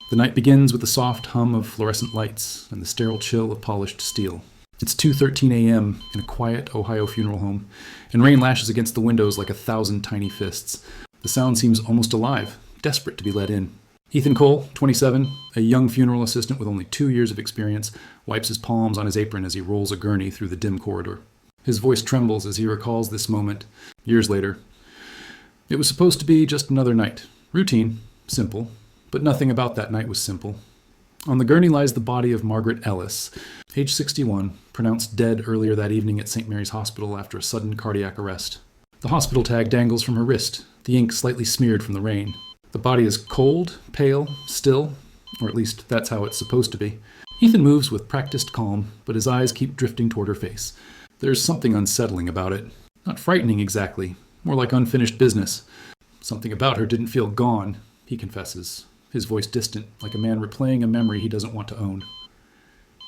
The night begins with the soft hum of fluorescent lights and the sterile chill of polished steel. It's 2:13 a.m. in a quiet Ohio funeral home, and rain lashes against the windows like 1,000 tiny fists. The sound seems almost alive, desperate to be let in. Ethan Cole, 27, a young funeral assistant with only 2 years of experience, wipes his palms on his apron as he rolls a gurney through the dim corridor. His voice trembles as he recalls this moment, years later. It was supposed to be just another night. Routine, simple, but nothing about that night was simple. On the gurney lies the body of Margaret Ellis, age 61, pronounced dead earlier that evening at St. Mary's Hospital after a sudden cardiac arrest. The hospital tag dangles from her wrist, the ink slightly smeared from the rain. The body is cold, pale, still, or at least that's how it's supposed to be. Ethan moves with practiced calm, but his eyes keep drifting toward her face. There's something unsettling about it. Not frightening exactly, more like unfinished business. Something about her didn't feel gone, he confesses, his voice distant, like a man replaying a memory he doesn't want to own.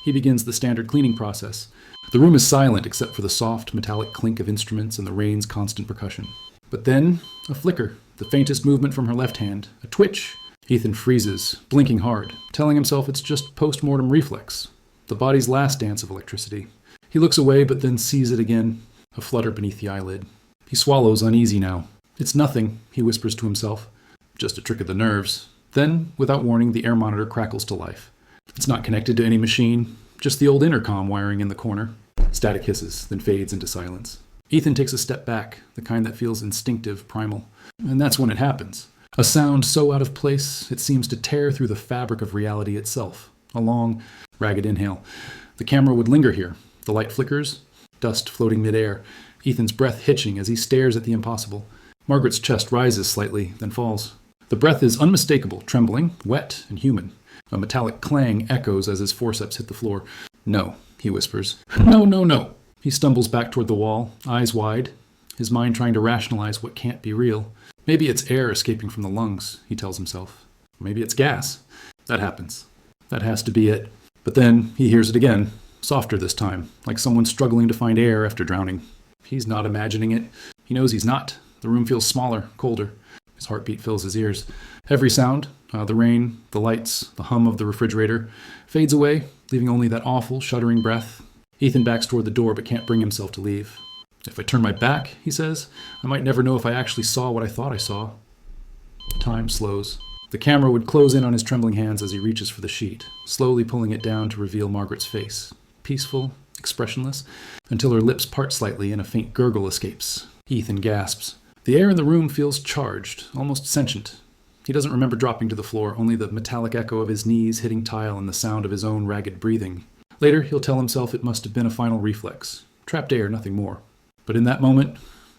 He begins the standard cleaning process. The room is silent except for the soft, metallic clink of instruments and the rain's constant percussion. But then, a flicker, the faintest movement from her left hand, a twitch. Ethan freezes, blinking hard, telling himself it's just post-mortem reflex, the body's last dance of electricity. He looks away but then sees it again, a flutter beneath the eyelid. He swallows, uneasy now. It's nothing, he whispers to himself. Just a trick of the nerves. Then, without warning, the air monitor crackles to life. It's not connected to any machine, just the old intercom wiring in the corner. Static hisses, then fades into silence. Ethan takes a step back, the kind that feels instinctive, primal. And that's when it happens. A sound so out of place, it seems to tear through the fabric of reality itself. A long, ragged inhale. The camera would linger here. The light flickers, dust floating midair, Ethan's breath hitching as he stares at the impossible. Margaret's chest rises slightly, then falls. The breath is unmistakable, trembling, wet, and human. A metallic clang echoes as his forceps hit the floor. No, he whispers. No, no, no. He stumbles back toward the wall, eyes wide, his mind trying to rationalize what can't be real. Maybe it's air escaping from the lungs, he tells himself. Maybe it's gas. That happens. That has to be it. But then he hears it again, softer this time, like someone struggling to find air after drowning. He's not imagining it. He knows he's not. The room feels smaller, colder. His heartbeat fills his ears. Every sound, the rain, the lights, the hum of the refrigerator, fades away, leaving only that awful, shuddering breath. Ethan backs toward the door but can't bring himself to leave. If I turn my back, he says, I might never know if I actually saw what I thought I saw. Time slows. The camera would close in on his trembling hands as he reaches for the sheet, slowly pulling it down to reveal Margaret's face. Peaceful, expressionless, until her lips part slightly and a faint gurgle escapes. Ethan gasps. The air in the room feels charged, almost sentient. He doesn't remember dropping to the floor, only the metallic echo of his knees hitting tile and the sound of his own ragged breathing. Later, he'll tell himself it must have been a final reflex. Trapped air, nothing more. But in that moment,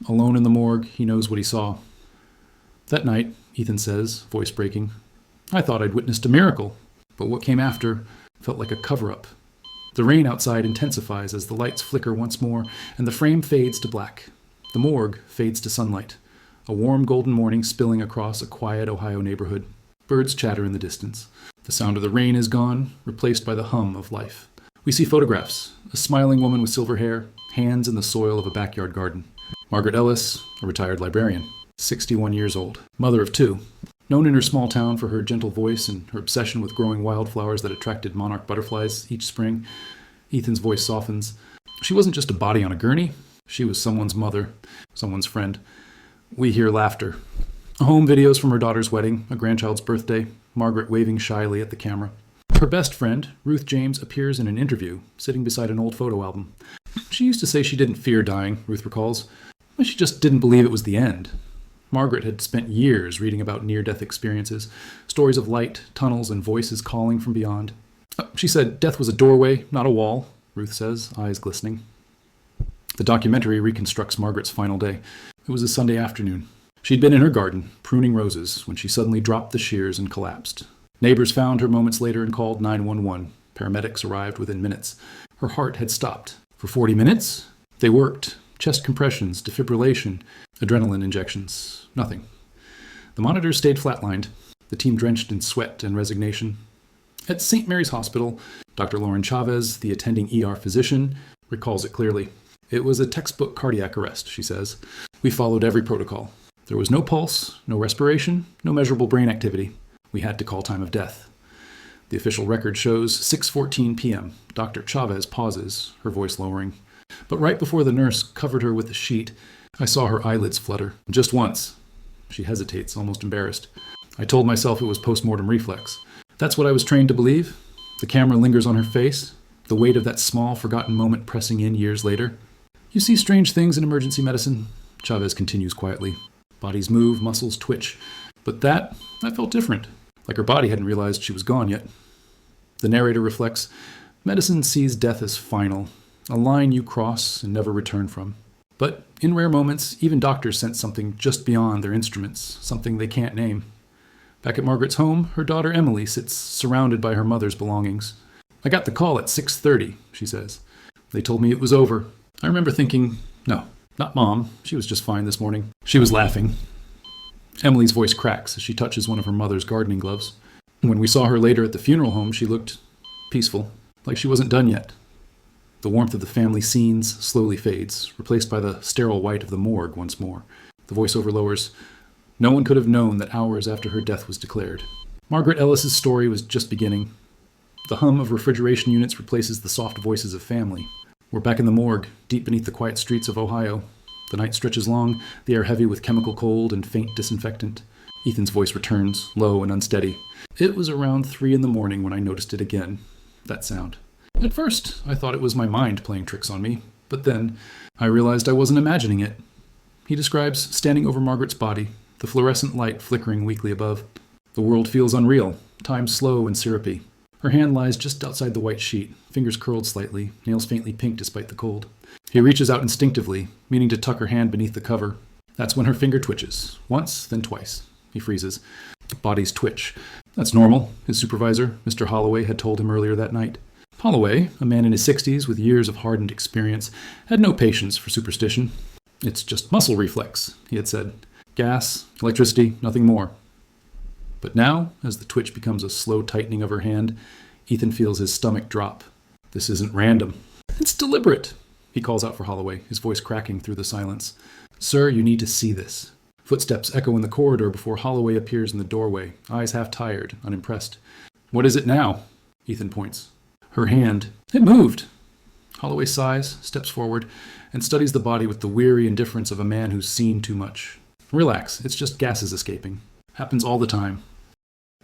alone in the morgue, he knows what he saw. That night, Ethan says, voice breaking, I thought I'd witnessed a miracle, but what came after felt like a cover-up. The rain outside intensifies as the lights flicker once more, and the frame fades to black. The morgue fades to sunlight, a warm golden morning spilling across a quiet Ohio neighborhood. Birds chatter in the distance. The sound of the rain is gone, replaced by the hum of life. We see photographs, a smiling woman with silver hair, hands in the soil of a backyard garden. Margaret Ellis, a retired librarian, 61 years old, mother of 2. Known in her small town for her gentle voice and her obsession with growing wildflowers that attracted monarch butterflies each spring, Ethan's voice softens. She wasn't just a body on a gurney. She was someone's mother, someone's friend. We hear laughter. Home videos from her daughter's wedding, a grandchild's birthday, Margaret waving shyly at the camera. Her best friend, Ruth James, appears in an interview, sitting beside an old photo album. She used to say she didn't fear dying, Ruth recalls, but she just didn't believe it was the end. Margaret had spent years reading about near-death experiences, stories of light, tunnels, and voices calling from beyond. She said death was a doorway, not a wall, Ruth says, eyes glistening. The documentary reconstructs Margaret's final day. It was a Sunday afternoon. She'd been in her garden, pruning roses, when she suddenly dropped the shears and collapsed. Neighbors found her moments later and called 911. Paramedics arrived within minutes. Her heart had stopped. For 40 minutes, they worked. Chest compressions, defibrillation, adrenaline injections. Nothing. The monitors stayed flatlined, the team drenched in sweat and resignation. At St. Mary's Hospital, Dr. Lauren Chavez, the attending ER physician, recalls it clearly. It was a textbook cardiac arrest, she says. We followed every protocol. There was no pulse, no respiration, no measurable brain activity. We had to call time of death. The official record shows 6:14 p.m. Dr. Chavez pauses, her voice lowering. But right before the nurse covered her with the sheet, I saw her eyelids flutter. Just once. She hesitates, almost embarrassed. I told myself it was post-mortem reflex. That's what I was trained to believe. The camera lingers on her face, the weight of that small, forgotten moment pressing in years later. You see strange things in emergency medicine, Chavez continues quietly. Bodies move, muscles twitch. But that felt different, like her body hadn't realized she was gone yet. The narrator reflects, medicine sees death as final, a line you cross and never return from. But in rare moments, even doctors sense something just beyond their instruments, something they can't name. Back at Margaret's home, her daughter Emily sits surrounded by her mother's belongings. I got the call at 6:30, she says. They told me it was over. I remember thinking, no, not Mom. She was just fine this morning. She was laughing. Emily's voice cracks as she touches one of her mother's gardening gloves. When we saw her later at the funeral home, she looked peaceful, like she wasn't done yet. The warmth of the family scenes slowly fades, replaced by the sterile white of the morgue once more. The voiceover lowers, no one could have known that hours after her death was declared. Margaret Ellis's story was just beginning. The hum of refrigeration units replaces the soft voices of family. We're back in the morgue, deep beneath the quiet streets of Ohio. The night stretches long, the air heavy with chemical cold and faint disinfectant. Ethan's voice returns, low and unsteady. It was around 3 a.m. when I noticed it again, that sound. At first, I thought it was my mind playing tricks on me, but then I realized I wasn't imagining it. He describes standing over Margaret's body, the fluorescent light flickering weakly above. The world feels unreal, time slow and syrupy. Her hand lies just outside the white sheet, fingers curled slightly, nails faintly pink despite the cold. He reaches out instinctively, meaning to tuck her hand beneath the cover. That's when her finger twitches. Once, then twice. He freezes. Bodies twitch. That's normal, his supervisor, Mr. Holloway, had told him earlier that night. Holloway, a man in his 60s with years of hardened experience, had no patience for superstition. It's just muscle reflex, he had said. Gas, electricity, nothing more. But now, as the twitch becomes a slow tightening of her hand, Ethan feels his stomach drop. This isn't random. It's deliberate, he calls out for Holloway, his voice cracking through the silence. Sir, you need to see this. Footsteps echo in the corridor before Holloway appears in the doorway, eyes half tired, unimpressed. What is it now? Ethan points. Her hand. It moved. Holloway sighs, steps forward, and studies the body with the weary indifference of a man who's seen too much. Relax, it's just gases escaping. Happens all the time.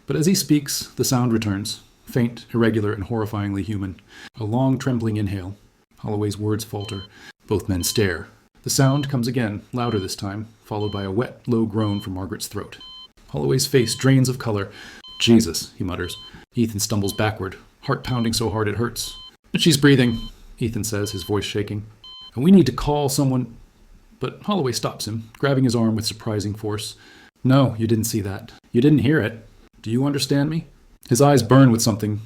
But as he speaks, the sound returns, faint, irregular, and horrifyingly human. A long, trembling inhale. Holloway's words falter. Both men stare. The sound comes again, louder this time, followed by a wet, low groan from Margaret's throat. Holloway's face drains of color. Jesus, he mutters. Ethan stumbles backward, heart pounding so hard it hurts. But she's breathing, Ethan says, his voice shaking. And we need to call someone. But Holloway stops him, grabbing his arm with surprising force. No, you didn't see that. You didn't hear it. Do you understand me? His eyes burn with something.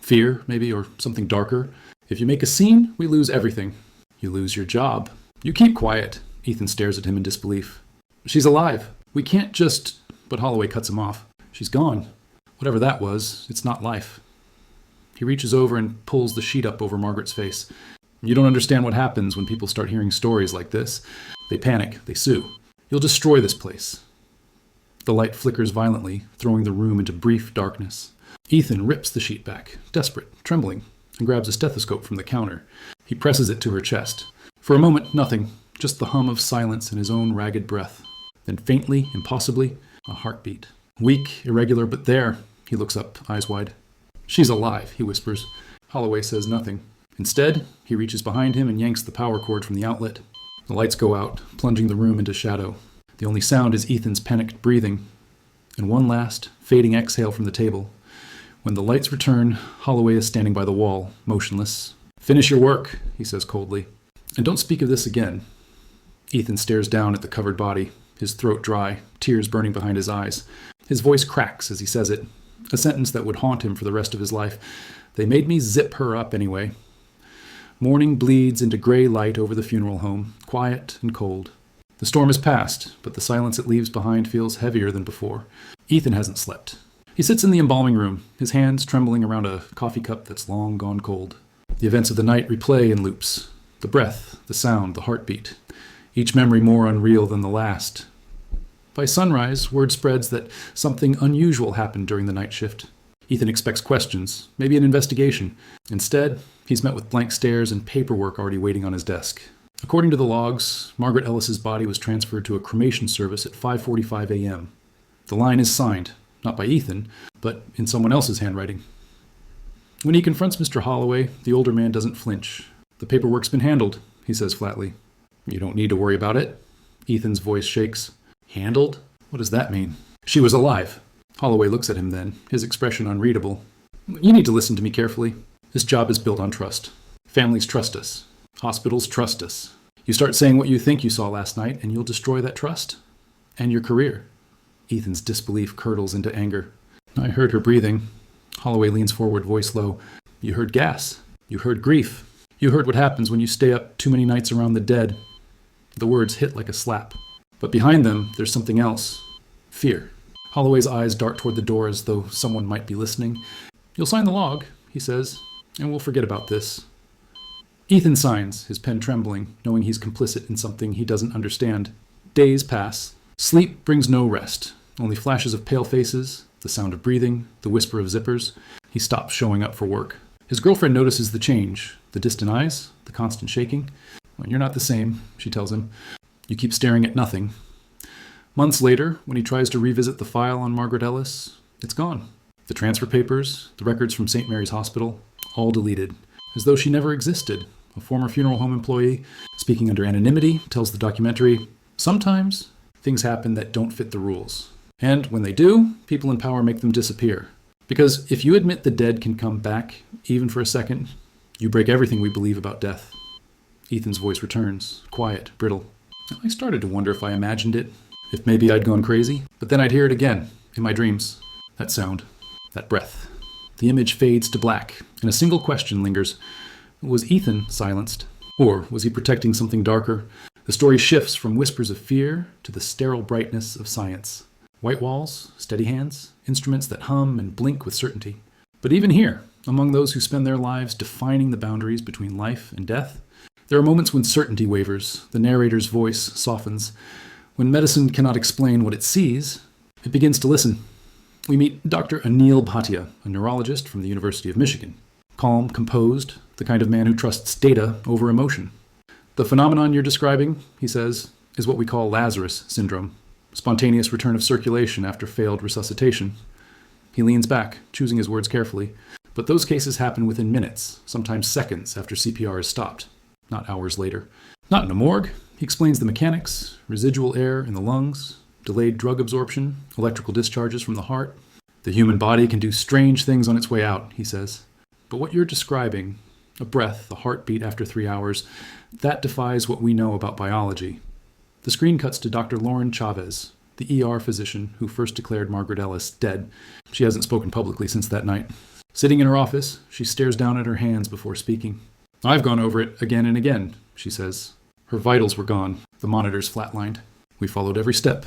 Fear, maybe, or something darker. If you make a scene, we lose everything. You lose your job. You keep quiet. Ethan stares at him in disbelief. She's alive. We can't just... But Holloway cuts him off. She's gone. Whatever that was, it's not life. He reaches over and pulls the sheet up over Margaret's face. You don't understand what happens when people start hearing stories like this. They panic. They sue. You'll destroy this place. The light flickers violently, throwing the room into brief darkness. Ethan rips the sheet back, desperate, trembling, and grabs a stethoscope from the counter. He presses it to her chest. For a moment, nothing, just the hum of silence and his own ragged breath. Then faintly, impossibly, a heartbeat. Weak, irregular, but there. He looks up, eyes wide. She's alive, he whispers. Holloway says nothing. Instead, he reaches behind him and yanks the power cord from the outlet. The lights go out, plunging the room into shadow. The only sound is Ethan's panicked breathing, and one last, fading exhale from the table. When the lights return, Holloway is standing by the wall, motionless. Finish your work, he says coldly. And don't speak of this again. Ethan stares down at the covered body, his throat dry, tears burning behind his eyes. His voice cracks as he says it, a sentence that would haunt him for the rest of his life. They made me zip her up anyway. Morning bleeds into gray light over the funeral home, quiet and cold. The storm has passed, but the silence it leaves behind feels heavier than before. Ethan hasn't slept. He sits in the embalming room, his hands trembling around a coffee cup that's long gone cold. The events of the night replay in loops. The breath, the sound, the heartbeat. Each memory more unreal than the last. By sunrise, word spreads that something unusual happened during the night shift. Ethan expects questions, maybe an investigation. Instead, he's met with blank stares and paperwork already waiting on his desk. According to the logs, Margaret Ellis's body was transferred to a cremation service at 5:45 a.m. The line is signed, not by Ethan, but in someone else's handwriting. When he confronts Mr. Holloway, the older man doesn't flinch. "The paperwork's been handled," he says flatly. "You don't need to worry about it." Ethan's voice shakes. "Handled? What does that mean?" "She was alive." Holloway looks at him then, his expression unreadable. "You need to listen to me carefully. This job is built on trust. Families trust us. Hospitals trust us. You start saying what you think you saw last night, and you'll destroy that trust. And your career." Ethan's disbelief curdles into anger. "I heard her breathing." Holloway leans forward, voice low. "You heard gas. You heard grief. You heard what happens when you stay up too many nights around the dead." The words hit like a slap. But behind them, there's something else. Fear. Holloway's eyes dart toward the door as though someone might be listening. "You'll sign the log," he says, "and we'll forget about this." Ethan signs, his pen trembling, knowing he's complicit in something he doesn't understand. Days pass. Sleep brings no rest, only flashes of pale faces, the sound of breathing, the whisper of zippers. He stops showing up for work. His girlfriend notices the change, the distant eyes, the constant shaking. "Well, you're not the same," she tells him. "You keep staring at nothing." Months later, when he tries to revisit the file on Margaret Ellis, it's gone. The transfer papers, the records from St. Mary's Hospital, all deleted, as though she never existed. A former funeral home employee, speaking under anonymity, tells the documentary, "Sometimes things happen that don't fit the rules. And when they do, people in power make them disappear. Because if you admit the dead can come back, even for a second, you break everything we believe about death." Ethan's voice returns, quiet, brittle. "I started to wonder if I imagined it, if maybe I'd gone crazy, but then I'd hear it again, in my dreams. That sound, that breath." The image fades to black, and a single question lingers. Was Ethan silenced? Or was he protecting something darker? The story shifts from whispers of fear to the sterile brightness of science. White walls, steady hands, instruments that hum and blink with certainty. But even here, among those who spend their lives defining the boundaries between life and death, there are moments when certainty wavers, the narrator's voice softens. When medicine cannot explain what it sees, it begins to listen. We meet Dr. Anil Bhatia, a neurologist from the University of Michigan. Calm, composed, the kind of man who trusts data over emotion. "The phenomenon you're describing," he says, "is what we call Lazarus syndrome. Spontaneous return of circulation after failed resuscitation." He leans back, choosing his words carefully. "But those cases happen within minutes, sometimes seconds after CPR is stopped, not hours later. Not in a morgue." He explains the mechanics, residual air in the lungs, delayed drug absorption, electrical discharges from the heart. "The human body can do strange things on its way out," he says. "But what you're describing, a breath, a heartbeat after 3 hours, that defies what we know about biology." The screen cuts to Dr. Lauren Chavez, the ER physician who first declared Margaret Ellis dead. She hasn't spoken publicly since that night. Sitting in her office, she stares down at her hands before speaking. "I've gone over it again and again," she says. "Her vitals were gone, the monitors flatlined. We followed every step."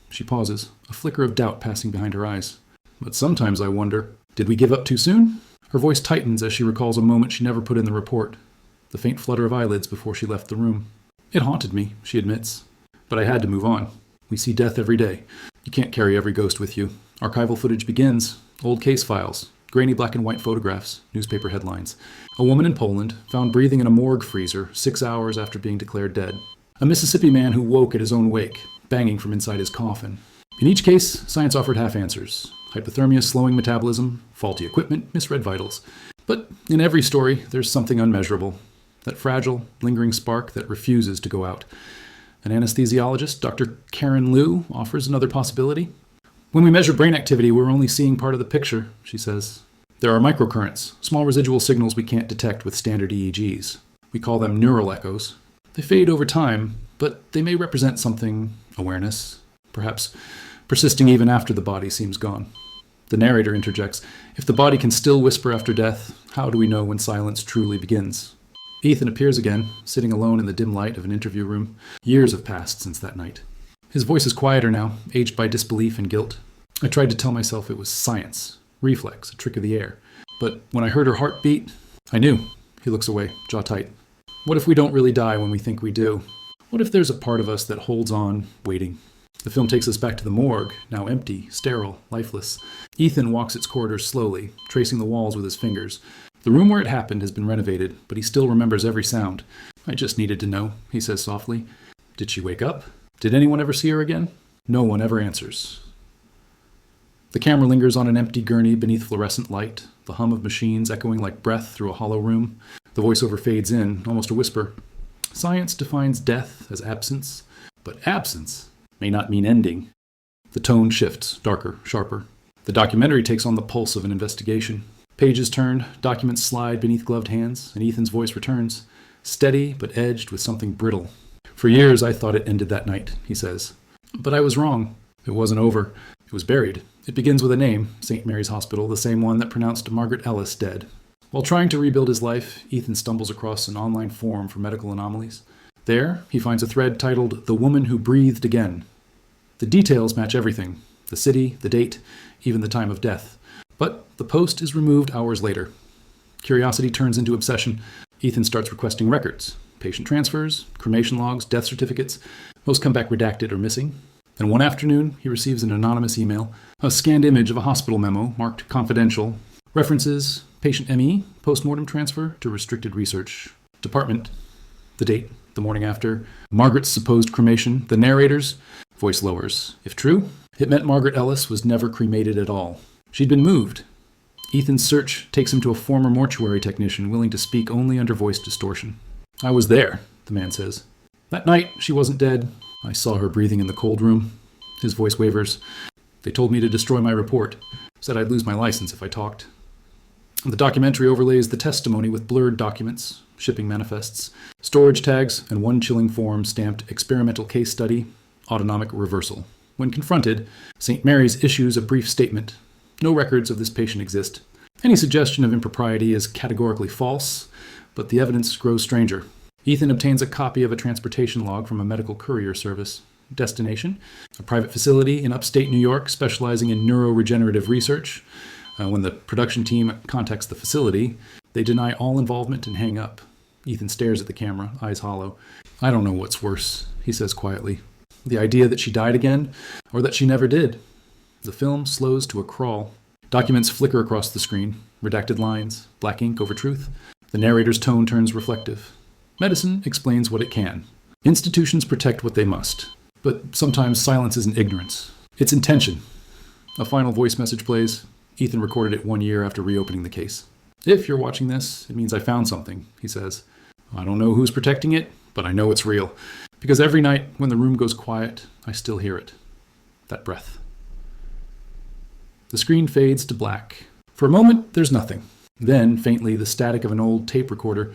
She pauses, a flicker of doubt passing behind her eyes. "But sometimes I wonder, did we give up too soon?" Her voice tightens as she recalls a moment she never put in the report, the faint flutter of eyelids before she left the room. "It haunted me," she admits. "But I had to move on. We see death every day. You can't carry every ghost with you." Archival footage begins. Old case files, grainy black and white photographs, newspaper headlines. A woman in Poland found breathing in a morgue freezer 6 hours after being declared dead. A Mississippi man who woke at his own wake, banging from inside his coffin. In each case, science offered half answers. Hypothermia slowing metabolism, faulty equipment, misread vitals. But in every story, there's something unmeasurable. That fragile, lingering spark that refuses to go out. An anesthesiologist, Dr. Karen Liu, offers another possibility. "When we measure brain activity, we're only seeing part of the picture," she says. "There are microcurrents, small residual signals we can't detect with standard EEGs. We call them neural echoes. They fade over time, but they may represent something, awareness, perhaps persisting even after the body seems gone." The narrator interjects, "If the body can still whisper after death, how do we know when silence truly begins?" Ethan appears again, sitting alone in the dim light of an interview room. Years have passed since that night. His voice is quieter now, aged by disbelief and guilt. "I tried to tell myself it was science, reflex, a trick of the air. But when I heard her heartbeat, I knew." He looks away, jaw tight. "What if we don't really die when we think we do? What if there's a part of us that holds on, waiting?" The film takes us back to the morgue, now empty, sterile, lifeless. Ethan walks its corridors slowly, tracing the walls with his fingers. The room where it happened has been renovated, but he still remembers every sound. I just needed to know, he says softly. Did she wake up? Did anyone ever see her again? No one ever answers. The camera lingers on an empty gurney beneath fluorescent light, the hum of machines echoing like breath through a hollow room. The voiceover fades in, almost a whisper. Science defines death as absence, but absence may not mean ending. The tone shifts, darker, sharper. The documentary takes on the pulse of an investigation. Pages turn, documents slide beneath gloved hands, and Ethan's voice returns, steady but edged with something brittle. For years I thought it ended that night, he says. But I was wrong. It wasn't over. It was buried. It begins with a name, St. Mary's Hospital, the same one that pronounced Margaret Ellis dead. While trying to rebuild his life, Ethan stumbles across an online forum for medical anomalies. There, he finds a thread titled The Woman Who Breathed Again. The details match everything, the city, the date, even the time of death. But the post is removed hours later. Curiosity turns into obsession. Ethan starts requesting records, patient transfers, cremation logs, death certificates. Most come back redacted or missing. Then one afternoon, he receives an anonymous email, a scanned image of a hospital memo marked confidential, references patient ME, postmortem transfer to restricted research. Department, the date, the morning after, Margaret's supposed cremation, the narrator's voice lowers. If true, it meant Margaret Ellis was never cremated at all. She'd been moved. Ethan's search takes him to a former mortuary technician willing to speak only under voice distortion. I was there, the man says. That night, she wasn't dead. I saw her breathing in the cold room. His voice wavers. They told me to destroy my report. Said I'd lose my license if I talked. The documentary overlays the testimony with blurred documents, shipping manifests, storage tags, and one chilling form stamped experimental case study, autonomic reversal. When confronted, St. Mary's issues a brief statement. No records of this patient exist. Any suggestion of impropriety is categorically false, but the evidence grows stranger. Ethan obtains a copy of a transportation log from a medical courier service. Destination, a private facility in upstate New York specializing in neuroregenerative research. When the production team contacts the facility, they deny all involvement and hang up. Ethan stares at the camera, eyes hollow. I don't know what's worse, he says quietly. The idea that she died again, or that she never did. The film slows to a crawl. Documents flicker across the screen, redacted lines, black ink over truth. The narrator's tone turns reflective. Medicine explains what it can. Institutions protect what they must. But sometimes silence isn't ignorance. It's intention. A final voice message plays. Ethan recorded it 1 year after reopening the case. If you're watching this, it means I found something, he says. I don't know who's protecting it, but I know it's real. Because every night when the room goes quiet, I still hear it. That breath. The screen fades to black. For a moment, there's nothing. Then, faintly, the static of an old tape recorder,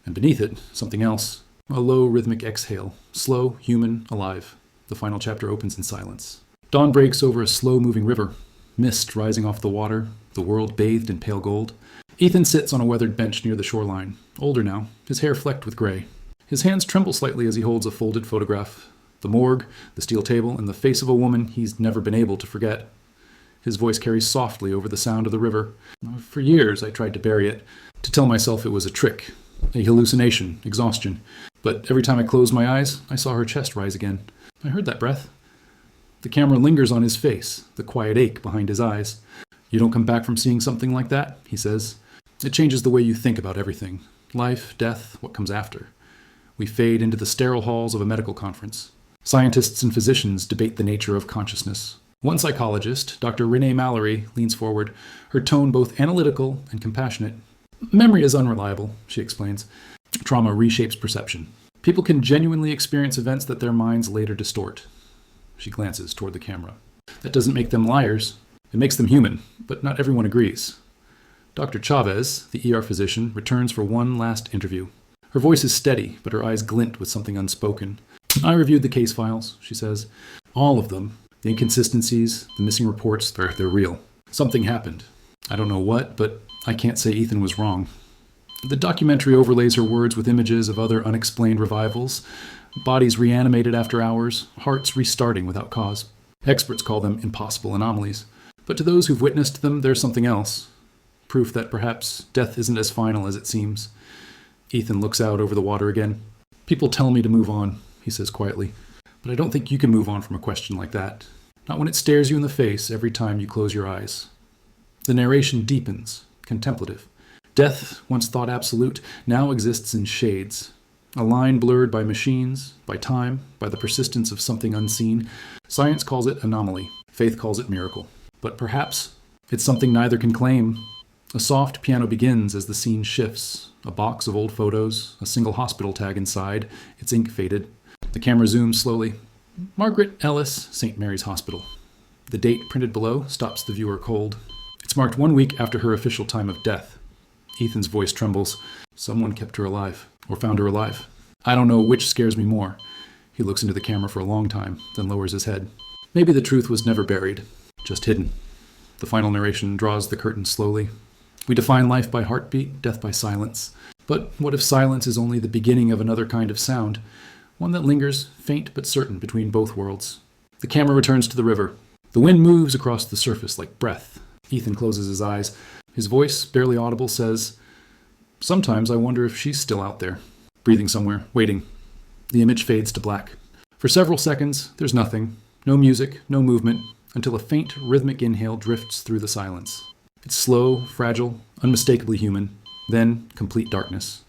and beneath it, something else. A low, rhythmic exhale. Slow, human, alive. The final chapter opens in silence. Dawn breaks over a slow-moving river. Mist rising off the water, the world bathed in pale gold. Ethan sits on a weathered bench near the shoreline, older now, his hair flecked with gray. His hands tremble slightly as he holds a folded photograph. The morgue, the steel table, and the face of a woman he's never been able to forget. His voice carries softly over the sound of the river. For years I tried to bury it, to tell myself it was a trick, a hallucination, exhaustion. But every time I closed my eyes, I saw her chest rise again. I heard that breath. The camera lingers on his face, the quiet ache behind his eyes. You don't come back from seeing something like that, he says. It changes the way you think about everything. Life, death, what comes after. We fade into the sterile halls of a medical conference. Scientists and physicians debate the nature of consciousness. One psychologist, Dr. Renee Mallory, leans forward, her tone both analytical and compassionate. Memory is unreliable, she explains. Trauma reshapes perception. People can genuinely experience events that their minds later distort. She glances toward the camera. That doesn't make them liars. It makes them human, but not everyone agrees. Dr. Chavez, the ER physician, returns for one last interview. Her voice is steady, but her eyes glint with something unspoken. I reviewed the case files, she says. All of them. The inconsistencies, the missing reports, they're real. Something happened. I don't know what, but I can't say Ethan was wrong. The documentary overlays her words with images of other unexplained revivals, bodies reanimated after hours, hearts restarting without cause. Experts call them impossible anomalies. But to those who've witnessed them, there's something else. Proof that perhaps death isn't as final as it seems. Ethan looks out over the water again. People tell me to move on, he says quietly. But I don't think you can move on from a question like that. Not when it stares you in the face every time you close your eyes. The narration deepens, contemplative. Death, once thought absolute, now exists in shades. A line blurred by machines, by time, by the persistence of something unseen. Science calls it anomaly. Faith calls it miracle. But perhaps it's something neither can claim. A soft piano begins as the scene shifts. A box of old photos, a single hospital tag inside, its ink faded. The camera zooms slowly. Margaret Ellis, St. Mary's Hospital. The date printed below stops the viewer cold. It's marked 1 week after her official time of death. Ethan's voice trembles. Someone kept her alive, or found her alive. I don't know which scares me more. He looks into the camera for a long time, then lowers his head. Maybe the truth was never buried, just hidden. The final narration draws the curtain slowly. We define life by heartbeat, death by silence. But what if silence is only the beginning of another kind of sound? One that lingers, faint but certain, between both worlds. The camera returns to the river. The wind moves across the surface like breath. Ethan closes his eyes. His voice, barely audible, says, "Sometimes I wonder if she's still out there, breathing somewhere, waiting." The image fades to black. For several seconds, there's nothing. No music, no movement, until a faint, rhythmic inhale drifts through the silence. It's slow, fragile, unmistakably human. Then, complete darkness.